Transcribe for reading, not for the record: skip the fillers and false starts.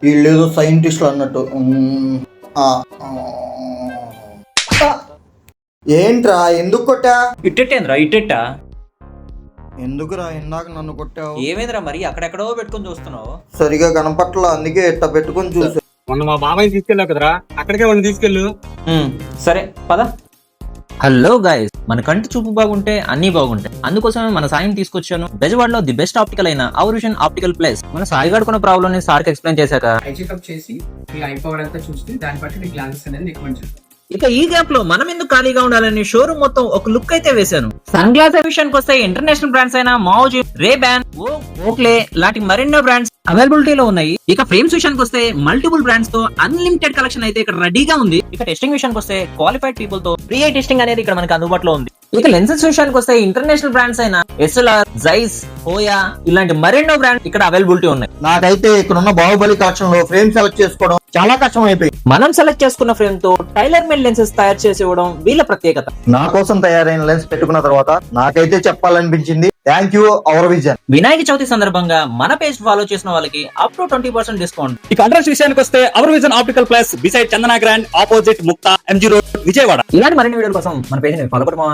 వీళ్ళేదో సైంటిస్టులు అన్నట్టు. ఆ, ఆ. ఏంట్రా ఎందుకు కొట్టా? ఇట్టేంద్రా ఇట్టెట్టా? ఎందుకురా ఇందాక నన్ను కొట్టావు? ఏమైందిరా మరి అక్కడెక్కడో పెట్టుకొని చూస్తున్నావు? సరిగా కనపట్ల, అందుకే ఇట్ట పెట్టుకొని చూసా. మొన్న మా బాబాయ్ తీసుకెళ్ళావు కదరా, అక్కడికే వాడిని తీసుకెళ్ళు. సరే పద. హలో గైస్, మన కంటి చూపు బాగుంటే అన్ని బాగుంటాయి. అందుకోసమే మన సాయం తీసుకొచ్చాను. బెజవాడలో ది బెస్ట్ ఆప్టికల్ అయిన అవర్ విజన్ ఆప్టికల్ ప్లేస్. మన సాయి గడుకున్న ప్రాబ్లమ్ ని సార్ కి ఎక్స్ప్లెయిన్ చేశాక ఐ చెకప్ చేసి మీ ఐ పవర్ అంతా చూసి దాన్ని బట్టి మీ గ్లాసెస్ అనేది రికమెండ్ చేస్తాం. ఇక ఈ గ్యాప్ లో మనం ఎందుకు ఖాళీగా ఉండాలని షోరూమ్ మొత్తం ఒక లుక్ అయితే వేశాను. సన్ గ్లాసెస్ విషయానికి వస్తే ఇంటర్నేషనల్ బ్రాండ్స్ అయిన మౌజి, రే బ్యాన్, ఓక్లే లాంటి మరెన్నో బ్రాండ్స్ అవైలబిలిటీలో ఉన్నాయి. ఇక ఫ్రేమ్స్ విషయానికి వస్తే మల్టిపుల్ బ్రాండ్స్ తో అన్లిమిటెడ్ కలెక్షన్ అయితే ఇక్కడ రెడీగా ఉంది. ఇక టెస్టింగ్ విషయానికి వస్తే క్వాలిఫైడ్ పీపుల్ తో ఫ్రీ ఐ టెస్టింగ్ అనేది ఇక్కడ మనకి అందుబాటులో ఉంది. ఇక లెన్సెస్ విషయానికి వస్తే ఇంటర్నేషనల్ బ్రాండ్స్ అయిన ఎస్ఎల్ఆర్, జైస్, హోయా ఇలాంటి మరెన్నో బ్రాండ్స్ ఇక్కడ అవైలబిలిటీ ఉన్నాయి. నాకైతే ఇక్కడున్న బాహుబలి కలెక్షన్ లో ఫ్రేమ్ సెలెక్ట్ చేసుకోవడం చాలా కష్టం అయిపోయింది. మనం సెలెక్ట్ చేసుకున్న ఫ్రేమ్ తో టైలర్ మేడ్ లెన్సెస్ తయారు చేసి ఇవ్వడం వీళ్ళ ప్రత్యేకత. నా కోసం తయారైన లెన్స్ పెట్టుకున్న తర్వాత నాకైతే చెప్పాలనిపించింది thank you Our Vision. Vinayaka Chavithi సందర్భంగా మన పేజ్ ఫాలో చేసిన వాళ్ళకి అప్ టు 20% డిస్కౌంట్. ఇక అడ్రస్ విషయానికి వస్తే Our Vision Optical place beside Chandana Grand opposite Mukta MG road Vijayawada. ఇలాంటి మరిన్ని వీడియోల కోసం మన పేజ్ ని ఫాలో కొట్టమా.